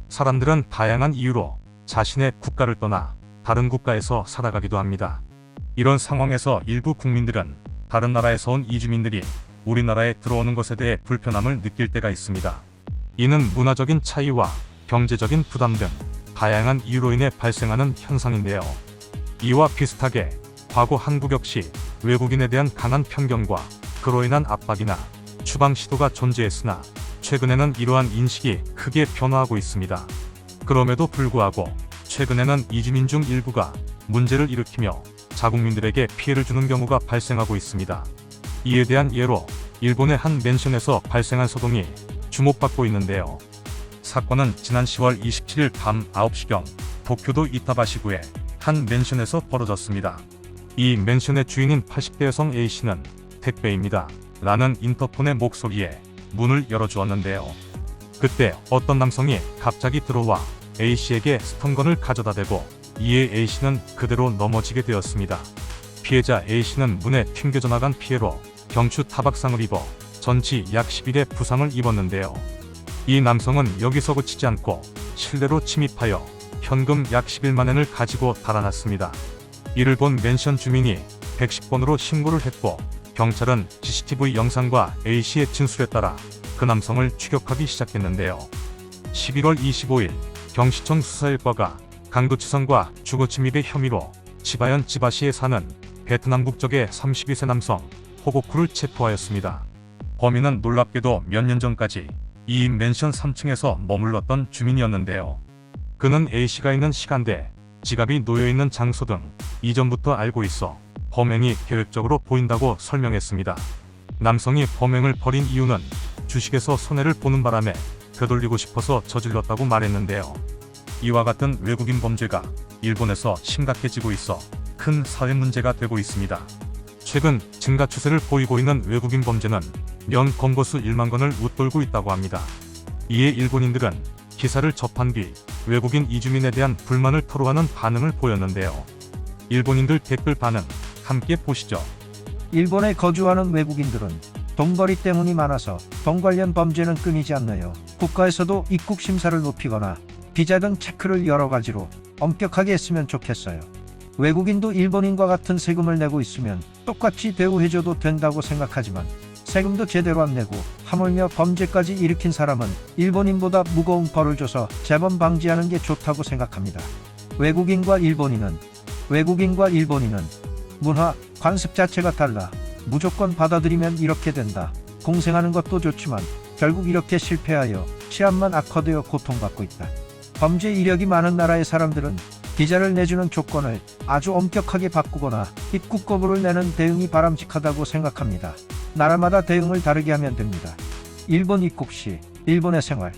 사람들은 다양한 이유로 자신의 국가를 떠나 다른 국가에서 살아가기도 합니다. 이런 상황에서 일부 국민들은 다른 나라에서 온 이주민들이 우리나라에 들어오는 것에 대해 불편함을 느낄 때가 있습니다. 이는 문화적인 차이와 경제적인 부담 등 다양한 이유로 인해 발생하는 현상인데요. 이와 비슷하게 과거 한국 역시 외국인에 대한 강한 편견과 그로 인한 압박이나 추방 시도가 존재했으나 최근에는 이러한 인식이 크게 변화하고 있습니다. 그럼에도 불구하고 최근에는 이주민 중 일부가 문제를 일으키며 자국민들에게 피해를 주는 경우가 발생하고 있습니다. 이에 대한 예로 일본의 한 맨션에서 발생한 소동이 주목받고 있는데요. 사건은 지난 10월 27일 밤 9시경 도쿄도 이타바시구의 한 맨션에서 벌어졌습니다. 이 맨션의 주인인 80대 여성 A씨는 택배입니다 라는 인터폰의 목소리에 문을 열어주었는데요. 그때 어떤 남성이 갑자기 들어와 A씨에게 스턴건을 가져다 대고 이에 A씨는 그대로 넘어지게 되었습니다. 피해자 A씨는 문에 튕겨져 나간 피해로 경추 타박상을 입어 전치 약 10일의 부상을 입었는데요. 이 남성은 여기서 그치지 않고 실내로 침입하여 현금 약 11만 엔을 가지고 달아났습니다. 이를 본 맨션 주민이 110번으로 신고를 했고 경찰은 CCTV 영상과 A씨의 진술에 따라 그 남성을 추격하기 시작했는데요. 11월 25일 경시청 수사일과가 강도치상과 주거침입의 혐의로 지바현 지바시에 사는 베트남 국적의 32세 남성 호고쿠를 체포하였습니다. 범인은 놀랍게도 몇 년 전까지 이 맨션 3층에서 머물렀던 주민이었는데요. 그는 A씨가 있는 시간대, 지갑이 놓여있는 장소 등 이전부터 알고 있어 범행이 계획적으로 보인다고 설명했습니다. 남성이 범행을 벌인 이유는 주식에서 손해를 보는 바람에 되돌리고 싶어서 저질렀다고 말했는데요. 이와 같은 외국인 범죄가 일본에서 심각해지고 있어 큰 사회 문제가 되고 있습니다. 최근 증가 추세를 보이고 있는 외국인 범죄는 연 검거수 1만 건을 웃돌고 있다고 합니다. 이에 일본인들은 기사를 접한 뒤 외국인 이주민에 대한 불만을 토로하는 반응을 보였는데요. 일본인들 댓글 반응 함께 보시죠. 일본에 거주하는 외국인들은 돈벌이 때문이 많아서 돈 관련 범죄는 끊이지 않네요. 국가에서도 입국 심사를 높이거나 비자 등 체크를 여러 가지로 엄격하게 했으면 좋겠어요. 외국인도 일본인과 같은 세금을 내고 있으면 똑같이 대우해줘도 된다고 생각하지만 세금도 제대로 안 내고 하물며 범죄까지 일으킨 사람은 일본인보다 무거운 벌을 줘서 재범 방지하는 게 좋다고 생각합니다. 외국인과 일본인은 문화, 관습 자체가 달라. 무조건 받아들이면 이렇게 된다. 공생하는 것도 좋지만 결국 이렇게 실패하여 치안만 악화되어 고통받고 있다. 범죄 이력이 많은 나라의 사람들은 비자를 내주는 조건을 아주 엄격하게 바꾸거나 입국 거부를 내는 대응이 바람직하다고 생각합니다. 나라마다 대응을 다르게 하면 됩니다. 일본 입국 시 일본의 생활,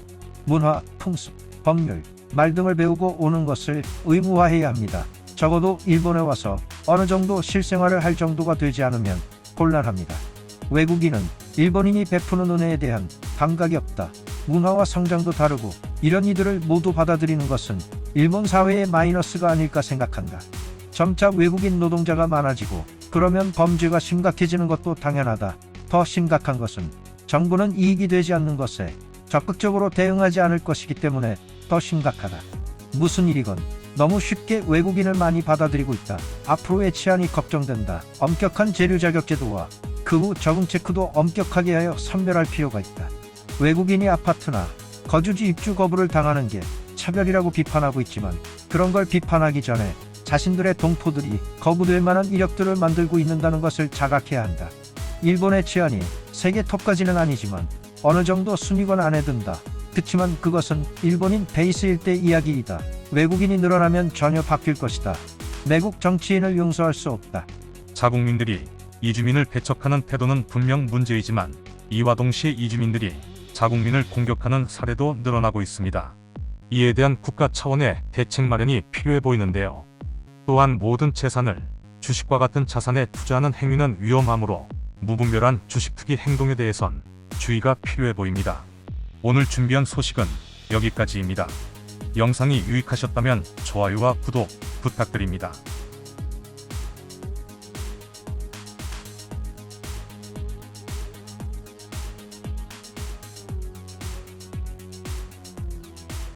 문화, 풍습, 법률, 말 등을 배우고 오는 것을 의무화해야 합니다. 적어도 일본에 와서 어느 정도 실생활을 할 정도가 되지 않으면 곤란합니다. 외국인은 일본인이 베푸는 은혜에 대한 감각이 없다. 문화와 성장도 다르고 이런 이들을 모두 받아들이는 것은 일본 사회의 마이너스가 아닐까 생각한다. 점차 외국인 노동자가 많아지고 그러면 범죄가 심각해지는 것도 당연하다. 더 심각한 것은 정부는 이익이 되지 않는 것에 적극적으로 대응하지 않을 것이기 때문에 더 심각하다. 무슨 일이건 너무 쉽게 외국인을 많이 받아들이고 있다. 앞으로의 치안이 걱정된다. 엄격한 재류 자격 제도와 그 후 적응 체크도 엄격하게 하여 선별할 필요가 있다. 외국인이 아파트나 거주지 입주 거부를 당하는 게 차별이라고 비판하고 있지만 그런 걸 비판하기 전에 자신들의 동포들이 거부될 만한 이력들을 만들고 있는다는 것을 자각해야 한다. 일본의 치안이 세계 톱까지는 아니지만 어느 정도 순위권 안에 든다. 그치만 그것은 일본인 베이스일 때 이야기이다. 외국인이 늘어나면 전혀 바뀔 것이다. 매국 정치인을 용서할 수 없다. 자국민들이 이주민을 배척하는 태도는 분명 문제이지만 이와 동시에 이주민들이 자국민을 공격하는 사례도 늘어나고 있습니다. 이에 대한 국가 차원의 대책 마련이 필요해 보이는데요. 또한 모든 재산을 주식과 같은 자산에 투자하는 행위는 위험하므로 무분별한 주식 투기 행동에 대해선 주의가 필요해 보입니다. 오늘 준비한 소식은 여기까지입니다. 영상이 유익하셨다면 좋아요와 구독 부탁드립니다.